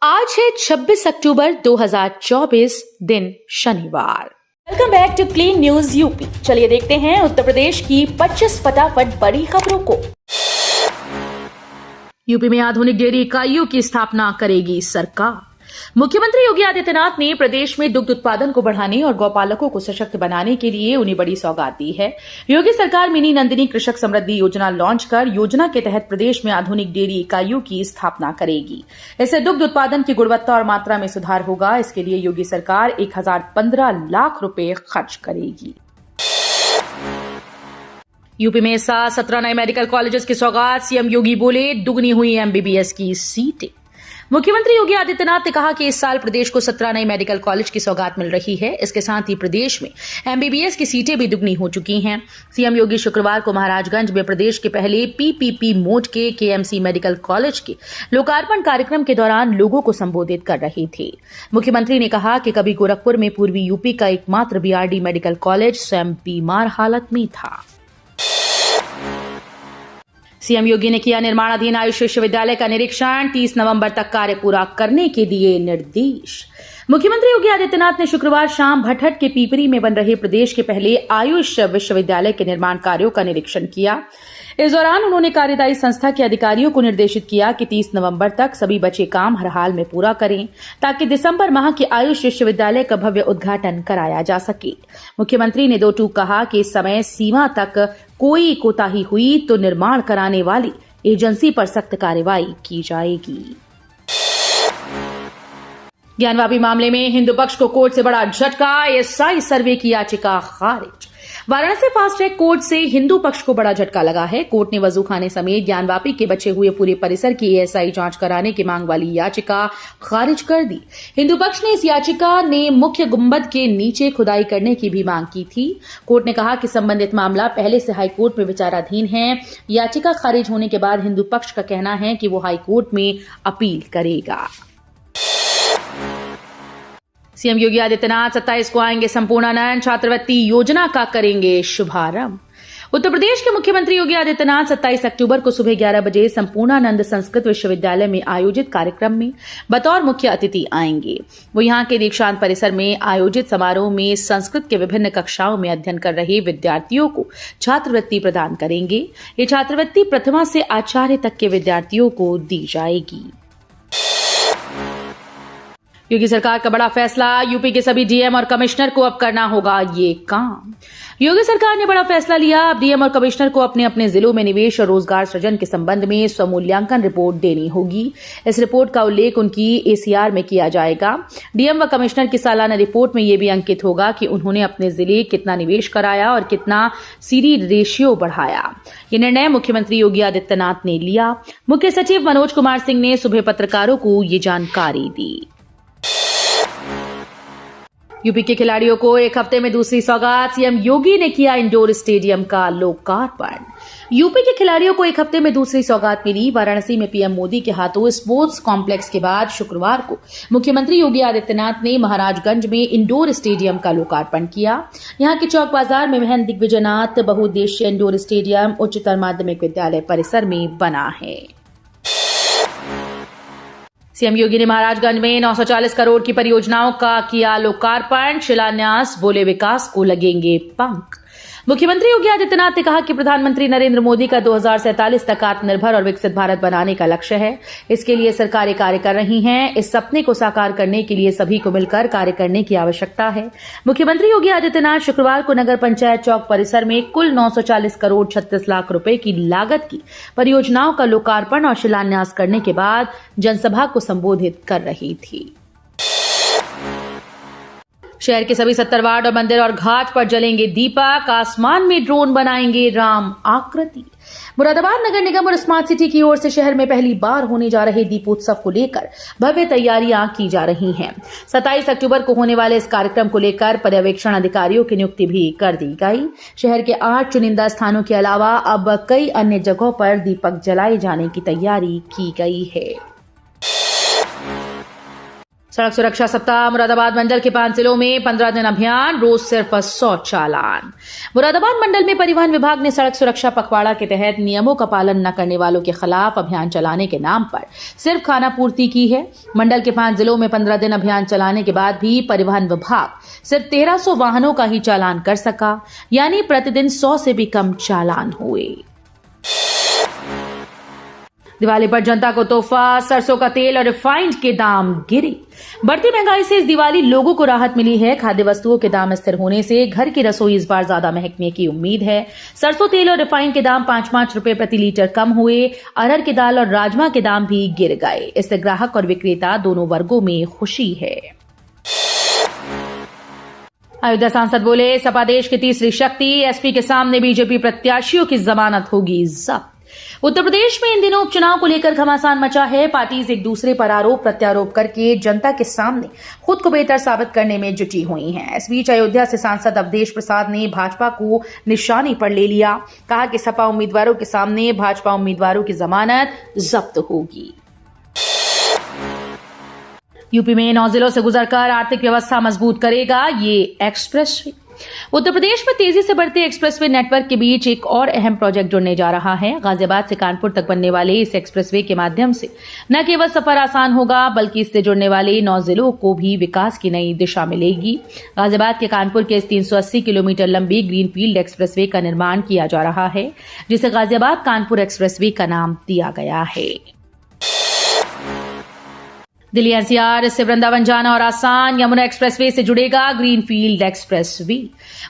आज है 26 अक्टूबर 2024 दिन शनिवार। Welcome back to clean news UP. चलिए देखते हैं उत्तर प्रदेश की 25 फटाफट बड़ी खबरों को। यूपी में आधुनिक डेयरी इकाइयों की स्थापना करेगी सरकार। मुख्यमंत्री योगी आदित्यनाथ ने प्रदेश में दुग्ध उत्पादन को बढ़ाने और गौपालकों को सशक्त बनाने के लिए उन्हें बड़ी सौगात दी है। योगी सरकार मिनी नंदिनी कृषक समृद्धि योजना लॉन्च कर योजना के तहत प्रदेश में आधुनिक डेयरी इकाइयों की स्थापना करेगी। इससे दुग्ध उत्पादन की गुणवत्ता और मात्रा में सुधार होगा। इसके लिए योगी सरकार 1015 लाख रुपए खर्च करेगी। यूपी में 17 नए मेडिकल कॉलेजेस की सौगात। सीएम योगी बोले, दुगनी हुई एमबीबीएस की सीटें। मुख्यमंत्री योगी आदित्यनाथ ने कहा कि इस साल प्रदेश को 17 नए मेडिकल कॉलेज की सौगात मिल रही है। इसके साथ ही प्रदेश में एमबीबीएस की सीटें भी दुगनी हो चुकी हैं। सीएम योगी शुक्रवार को महाराजगंज में प्रदेश के पहले पीपीपी मोड के केएमसी मेडिकल कॉलेज के लोकार्पण कार्यक्रम के दौरान लोगों को संबोधित कर रहे थे। मुख्यमंत्री ने कहा कि कभी गोरखपुर में पूर्वी यूपी का एकमात्र बीआरडी मेडिकल कॉलेज स्वयं बीमार हालत में था। सीएम योगी ने किया निर्माणाधीन आयुष विश्वविद्यालय का निरीक्षण। 30 नवंबर तक कार्य पूरा करने के दिए निर्देश। मुख्यमंत्री योगी आदित्यनाथ ने शुक्रवार शाम भटहट के पीपरी में बन रहे प्रदेश के पहले आयुष विश्वविद्यालय के निर्माण कार्यों का निरीक्षण किया। इस दौरान उन्होंने कार्यदायी संस्था के अधिकारियों को निर्देशित किया कि 30 नवंबर तक सभी बचे काम हर हाल में पूरा करें, ताकि दिसंबर माह के आयुष विश्वविद्यालय का भव्य उद्घाटन कराया जा सके। मुख्यमंत्री ने दो टूक कहा कि इस समय सीमा तक कोई कोताही हुई तो निर्माण कराने वाली एजेंसी पर सख्त कार्रवाई की जाएगी। ज्ञानवापी मामले में हिंदू पक्ष को कोर्ट से बड़ा झटका। एएसआई सर्वे की याचिका खारिज। वाराणसी फास्ट ट्रैक कोर्ट से हिंदू पक्ष को बड़ा झटका लगा है। कोर्ट ने वजूखाने समेत ज्ञानवापी के बचे हुए पूरे परिसर की एएसआई जांच कराने की मांग वाली याचिका खारिज कर दी। हिंदू पक्ष ने इस याचिका ने मुख्य गुंबद के नीचे खुदाई करने की भी मांग की थी। कोर्ट ने कहा कि संबंधित मामला पहले से हाईकोर्ट में विचाराधीन है। याचिका खारिज होने के बाद हिंदू पक्ष का कहना है कि वो हाईकोर्ट में अपील करेगा। सीएम योगी आदित्यनाथ 27 को आएंगे संपूर्णानंद छात्रवृत्ति योजना का करेंगे शुभारंभ। उत्तर प्रदेश के मुख्यमंत्री योगी आदित्यनाथ 27 अक्टूबर को सुबह 11 बजे संपूर्णानंद संस्कृत विश्वविद्यालय में आयोजित कार्यक्रम में बतौर मुख्य अतिथि आएंगे। वो यहां के दीक्षांत परिसर में आयोजित समारोह में संस्कृत के विभिन्न कक्षाओं में अध्ययन कर रहे विद्यार्थियों को छात्रवृत्ति प्रदान करेंगे। ये छात्रवृत्ति प्रथमा से आचार्य तक के विद्यार्थियों को दी जाएगी। योगी सरकार का बड़ा फैसला। यूपी के सभी डीएम और कमिश्नर को अब करना होगा ये काम। योगी सरकार ने बड़ा फैसला लिया। अब डीएम और कमिश्नर को अपने अपने जिलों में निवेश और रोजगार सृजन के संबंध में स्वमूल्यांकन रिपोर्ट देनी होगी। इस रिपोर्ट का उल्लेख उनकी एसीआर में किया जाएगा। डीएम व कमिश्नर की सालाना रिपोर्ट में यह भी अंकित होगा कि उन्होंने अपने जिले कितना निवेश कराया और कितना सीडी रेशियो बढ़ाया। ये निर्णय मुख्यमंत्री योगी आदित्यनाथ ने लिया। मुख्य सचिव मनोज कुमार सिंह ने सुबह पत्रकारों को ये जानकारी दी। यूपी के खिलाड़ियों को एक हफ्ते में दूसरी सौगात। सीएम योगी ने किया इंडोर स्टेडियम का लोकार्पण। यूपी के खिलाड़ियों को एक हफ्ते में दूसरी सौगात मिली। वाराणसी में पीएम मोदी के हाथों स्पोर्ट्स कॉम्प्लेक्स के बाद शुक्रवार को मुख्यमंत्री योगी आदित्यनाथ ने महाराजगंज में इंडोर स्टेडियम का लोकार्पण किया। यहां के चौक बाजार में महंत दिग्विजयनाथ बहुउद्देशीय इंडोर स्टेडियम उच्चतर माध्यमिक विद्यालय परिसर में बना है। सीएम योगी ने महाराजगंज में 940 करोड़ की परियोजनाओं का किया लोकार्पण। शिलान्यास। बोले, विकास को लगेंगे पंख। मुख्यमंत्री योगी आदित्यनाथ ने कहा कि प्रधानमंत्री नरेंद्र मोदी का 2047 तक आत्मनिर्भर और विकसित भारत बनाने का लक्ष्य है। इसके लिए सरकारें कार्य कर रही हैं। इस सपने को साकार करने के लिए सभी को मिलकर कार्य करने की आवश्यकता है। मुख्यमंत्री योगी आदित्यनाथ शुक्रवार को नगर पंचायत चौक परिसर में कुल 940 करोड़ 36 लाख रुपए की लागत की परियोजनाओं का लोकार्पण और शिलान्यास करने के बाद जनसभा को संबोधित कर रही थी। शहर के सभी 70 वार्ड और मंदिर और घाट पर जलेंगे दीपक। आसमान में ड्रोन बनाएंगे राम आकृति। मुरादाबाद नगर निगम और स्मार्ट सिटी की ओर से शहर में पहली बार होने जा रहे दीपोत्सव को लेकर भव्य तैयारियां की जा रही हैं। 27 अक्टूबर को होने वाले इस कार्यक्रम को लेकर पर्यवेक्षण अधिकारियों की नियुक्ति भी कर दी गई। शहर के 8 चुनिंदा स्थानों के अलावा अब कई अन्य जगहों पर दीपक जलाए जाने की तैयारी की गई है। सड़क सुरक्षा सप्ताह मुरादाबाद मंडल के 5 जिलों में 15 दिन अभियान, रोज सिर्फ 100 चालान। मुरादाबाद मंडल में परिवहन विभाग ने सड़क सुरक्षा पखवाड़ा के तहत नियमों का पालन न करने वालों के खिलाफ अभियान चलाने के नाम पर सिर्फ खाना पूर्ति की है। मंडल के 5 जिलों में 15 दिन अभियान चलाने के बाद भी परिवहन विभाग सिर्फ 1300 वाहनों का ही चालान कर सका, यानी प्रतिदिन 100 से भी कम चालान हुए। दिवाली पर जनता को तोहफा, सरसों का तेल और रिफाइंड के दाम गिरे। बढ़ती महंगाई से इस दिवाली लोगों को राहत मिली है। खाद्य वस्तुओं के दाम स्थिर होने से घर की रसोई इस बार ज्यादा महकने की उम्मीद है। सरसों तेल और रिफाइंड के दाम 5-5 रुपए प्रति लीटर कम हुए। अरहर की दाल और राजमा के दाम भी गिर गए। इससे ग्राहक और विक्रेता दोनों वर्गों में खुशी है। अयोध्या सांसद बोले, सपा देश की तीसरी शक्ति, एसपी के सामने बीजेपी प्रत्याशियों की जमानत होगी जब्त। उत्तर प्रदेश में इन दिनों उपचुनाव को लेकर घमासान मचा है। पार्टीज एक दूसरे पर आरोप प्रत्यारोप करके जनता के सामने खुद को बेहतर साबित करने में जुटी हुई हैं। इस बीच अयोध्या से सांसद अवधेश प्रसाद ने भाजपा को निशाने पर ले लिया। कहा कि सपा उम्मीदवारों के सामने भाजपा उम्मीदवारों की जमानत जब्त होगी। यूपी में 9 जिलों से गुजरकर आर्थिक व्यवस्था मजबूत करेगा ये एक्सप्रेसवे। उत्तर प्रदेश में तेजी से बढ़ते एक्सप्रेसवे नेटवर्क के बीच एक और अहम प्रोजेक्ट जुड़ने जा रहा है। गाजियाबाद से कानपुर तक बनने वाले इस एक्सप्रेसवे के माध्यम से न केवल सफर आसान होगा, बल्कि इससे जुड़ने वाले 9 जिलों को भी विकास की नई दिशा मिलेगी। गाजियाबाद के कानपुर के इस 380 किलोमीटर लंबी ग्रीनफील्ड एक्सप्रेसवे का निर्माण किया जा रहा है, जिसे गाजियाबाद कानपुर एक्सप्रेसवे का नाम दिया गया है। दिल्ली एनसीआर से वृंदावन जाना और आसान, यमुना एक्सप्रेसवे से जुड़ेगा ग्रीनफील्ड एक्सप्रेसवे।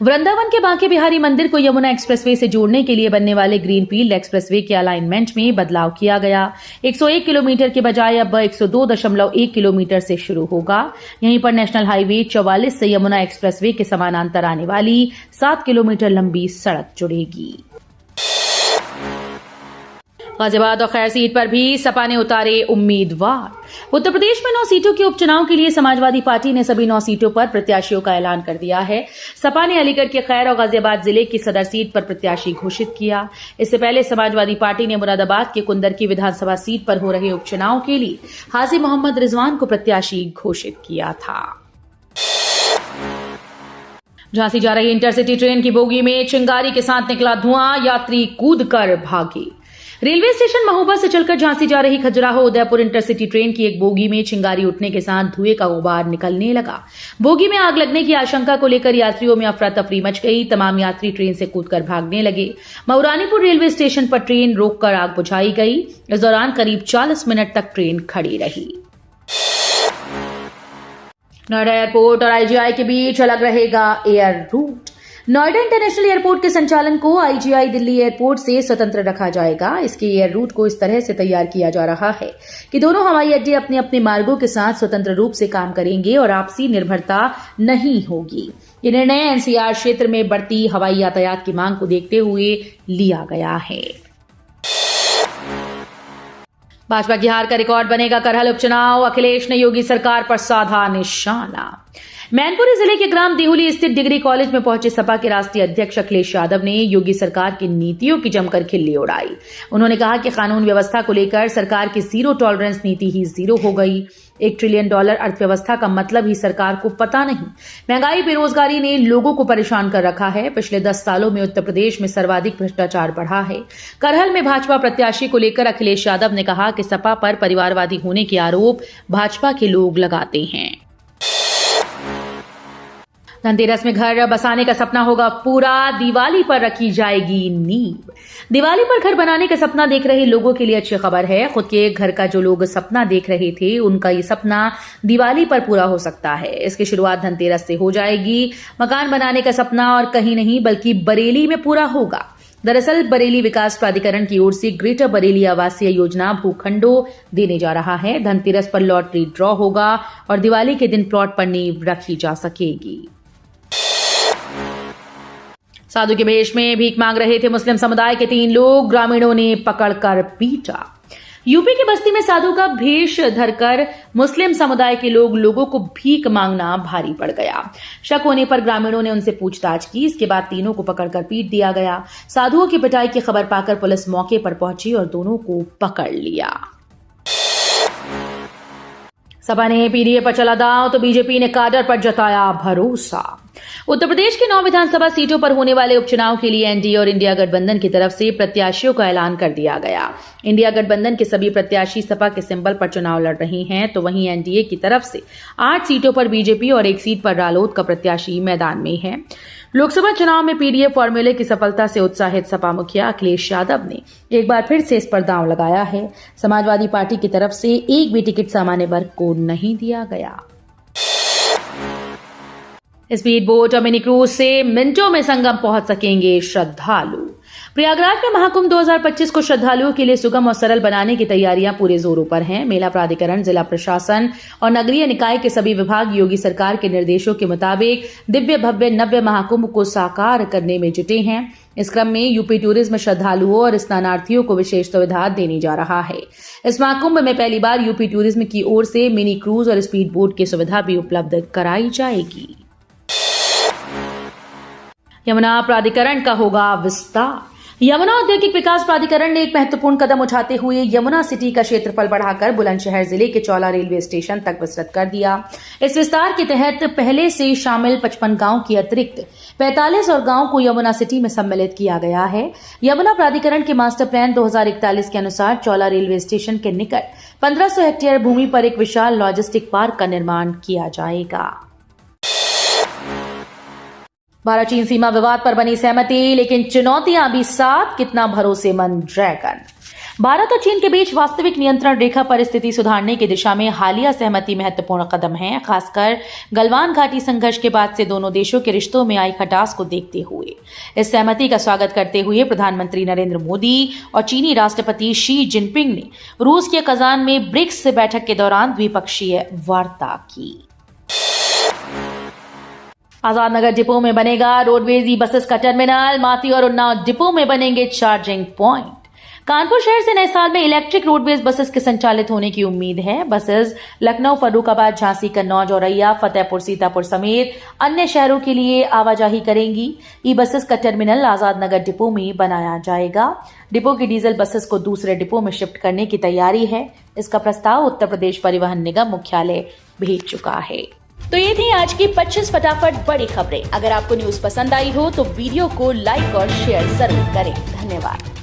वृंदावन के बांके बिहारी मंदिर को यमुना एक्सप्रेसवे से जोड़ने के लिए बनने वाले ग्रीनफील्ड एक्सप्रेसवे के अलाइनमेंट में बदलाव किया गया। 101 किलोमीटर के बजाय अब 102.1 किलोमीटर से शुरू होगा। यहीं पर नेशनल हाईवे 44 से यमुना एक्सप्रेसवे के समानांतर आने वाली 7 किलोमीटर लंबी सड़क जुड़ेगी। गाजियाबाद और खैर सीट पर भी सपा ने उतारे उम्मीदवार। उत्तर प्रदेश में 9 सीटों के उपचुनाव के लिए समाजवादी पार्टी ने सभी 9 सीटों पर प्रत्याशियों का ऐलान कर दिया है। सपा ने अलीगढ़ के खैर और गाजियाबाद जिले की सदर सीट पर प्रत्याशी घोषित किया। इससे पहले समाजवादी पार्टी ने मुरादाबाद के कुंदर की विधानसभा सीट पर हो रहे उपचुनाव के लिए हाजी मोहम्मद रिजवान को प्रत्याशी घोषित किया था। झांसी जा रही इंटरसिटी ट्रेन की बोगी में चिंगारी के साथ निकला धुआं, यात्री कूदकर भागे। रेलवे स्टेशन महोबा से चलकर झांसी जा रही खजुराहो उदयपुर इंटरसिटी ट्रेन की एक बोगी में चिंगारी उठने के साथ धुएं का गुबार निकलने लगा। बोगी में आग लगने की आशंका को लेकर यात्रियों में अफरा तफरी मच गई। तमाम यात्री ट्रेन से कूदकर भागने लगे। मऊरानीपुर रेलवे स्टेशन पर ट्रेन रोककर आग बुझाई गई। इस दौरान करीब 40 मिनट तक ट्रेन खड़ी रही। नोएडा एयरपोर्ट और आईजीआई के बीच अलग रहेगा air root. Noida international airport के संचालन को आईजीआई दिल्ली एयरपोर्ट से स्वतंत्र रखा जाएगा। इसके एयर रूट को इस तरह से तैयार किया जा रहा है कि दोनों हवाई अड्डे अपने अपने मार्गों के साथ स्वतंत्र रूप से काम करेंगे और आपसी निर्भरता नहीं होगी। ये निर्णय एनसीआर क्षेत्र में बढ़ती हवाई यातायात की मांग को देखते हुए लिया गया है। भाजपा की हार का रिकॉर्ड बनेगा करहल उपचुनाव। अखिलेश ने योगी सरकार पर साधा निशाना। मैनपुरी जिले के ग्राम देहुली स्थित डिग्री कॉलेज में पहुंचे सपा के राष्ट्रीय अध्यक्ष अखिलेश यादव ने योगी सरकार की नीतियों की जमकर खिल्ली उड़ाई। उन्होंने कहा कि कानून व्यवस्था को लेकर सरकार की जीरो टॉलरेंस नीति ही जीरो हो गई। $1 ट्रिलियन अर्थव्यवस्था का मतलब ही सरकार को पता नहीं। महंगाई, बेरोजगारी ने लोगों को परेशान कर रखा है। पिछले 10 सालों में उत्तर प्रदेश में सर्वाधिक भ्रष्टाचार बढ़ा है। करहल में भाजपा प्रत्याशी को लेकर अखिलेश यादव ने कहा कि सपा पर परिवारवादी होने के आरोप भाजपा के लोग लगाते हैं। धनतेरस में घर बसाने का सपना होगा पूरा, दिवाली पर रखी जाएगी नींव। दिवाली पर घर बनाने का सपना देख रहे लोगों के लिए अच्छी खबर है। खुद के घर का जो लोग सपना देख रहे थे, उनका ये सपना दिवाली पर पूरा हो सकता है। इसकी शुरुआत धनतेरस से हो जाएगी। मकान बनाने का सपना और कहीं नहीं बल्कि बरेली में पूरा होगा। दरअसल बरेली विकास प्राधिकरण की ओर से ग्रेटर बरेली आवासीय योजना भूखंडों देने जा रहा है। धनतेरस पर लॉटरी ड्रॉ होगा और दिवाली के दिन प्लॉट पर नींव रखी जा सकेगी। साधु के वेश में भीख मांग रहे थे मुस्लिम समुदाय के 3 लोग, ग्रामीणों ने पकड़कर पीटा। यूपी की बस्ती में साधु का भेष धरकर मुस्लिम समुदाय के लोगों को भीख मांगना भारी पड़ गया। शक होने पर ग्रामीणों ने उनसे पूछताछ की। इसके बाद तीनों को पकड़कर पीट दिया गया। साधुओं की पिटाई की खबर पाकर पुलिस मौके पर पहुंची और दोनों को पकड़ लिया। सपा ने पीडीए पर चला दांव तो बीजेपी ने काडर पर जताया भरोसा। उत्तर प्रदेश के 9 विधानसभा सीटों पर होने वाले उपचुनाव के लिए एनडीए और इंडिया गठबंधन की तरफ से प्रत्याशियों का ऐलान कर दिया गया। इंडिया गठबंधन के सभी प्रत्याशी सपा के सिंबल पर चुनाव लड़ रहे हैं, तो वहीं एनडीए की तरफ से 8 सीटों पर बीजेपी और 1 सीट पर रालोद का प्रत्याशी मैदान में है। लोकसभा चुनाव में पीडीए फॉर्मूले की सफलता से उत्साहित सपा मुखिया अखिलेश यादव ने एक बार फिर से इस पर दांव लगाया है। समाजवादी पार्टी की तरफ से एक भी टिकट सामान्य वर्ग को नहीं दिया गया। स्पीड बोट और मिनी क्रूज से मिनटों में संगम पहुंच सकेंगे श्रद्धालु। प्रयागराज में महाकुंभ 2025 को श्रद्धालुओं के लिए सुगम और सरल बनाने की तैयारियां पूरे जोरों पर हैं। मेला प्राधिकरण, जिला प्रशासन और नगरीय निकाय के सभी विभाग योगी सरकार के निर्देशों के मुताबिक दिव्य भव्य नव्य महाकुंभ को साकार करने में जुटे हैं। इस क्रम में यूपी टूरिज्म श्रद्धालुओं और स्नानार्थियों को विशेष सुविधा देने जा रहा है। इस महाकुंभ में पहली बार यूपी टूरिज्म की ओर से मिनी क्रूज और स्पीड बोट की सुविधा भी उपलब्ध कराई जाएगी। यमुना प्राधिकरण का होगा विस्तार। यमुना औद्योगिक विकास प्राधिकरण ने एक महत्वपूर्ण कदम उठाते हुए यमुना सिटी का क्षेत्रफल बढ़ाकर बुलंदशहर जिले के चौला रेलवे स्टेशन तक विस्तृत कर दिया। इस विस्तार के तहत पहले से शामिल 55 गांव की अतिरिक्त 45 और गांव को यमुना सिटी में सम्मिलित किया गया है। यमुना प्राधिकरण के मास्टर प्लान 2041 के अनुसार चौला रेलवे स्टेशन के निकट 1500 हेक्टेयर भूमि पर एक विशाल लॉजिस्टिक पार्क का निर्माण किया जाएगा। भारत चीन सीमा विवाद पर बनी सहमति, लेकिन चुनौतियां भी साथ, कितना भरोसेमंद ड्रैगन। भारत और चीन के बीच वास्तविक नियंत्रण रेखा पर स्थिति सुधारने की दिशा में हालिया सहमति महत्वपूर्ण कदम है। खासकर गलवान घाटी संघर्ष के बाद से दोनों देशों के रिश्तों में आई खटास को देखते हुए इस सहमति का स्वागत करते हुए प्रधानमंत्री नरेंद्र मोदी और चीनी राष्ट्रपति शी जिनपिंग ने रूस के कजान में ब्रिक्स बैठक के दौरान द्विपक्षीय वार्ता की। आजाद नगर डिपो में बनेगा रोडवेज ई बसेस का टर्मिनल। माती और उन्नाव डिपो में बनेंगे चार्जिंग पॉइंट। कानपुर शहर से नए साल में इलेक्ट्रिक रोडवेज बसेस के संचालित होने की उम्मीद है। बसेस लखनऊ, फर्रुखाबाद, झांसी, कन्नौज, औरैया, फतेहपुर, सीतापुर समेत अन्य शहरों के लिए आवाजाही करेंगी। ई बसेस का टर्मिनल आजाद नगर डिपो में बनाया जाएगा। डिपो की डीजल बसेस को दूसरे डिपो में शिफ्ट करने की तैयारी है। इसका प्रस्ताव उत्तर प्रदेश परिवहन निगम मुख्यालय भेज चुका है। तो ये थी आज की 25 फटाफट बड़ी खबरें। अगर आपको न्यूज पसंद आई हो तो वीडियो को लाइक और शेयर जरूर करें। धन्यवाद।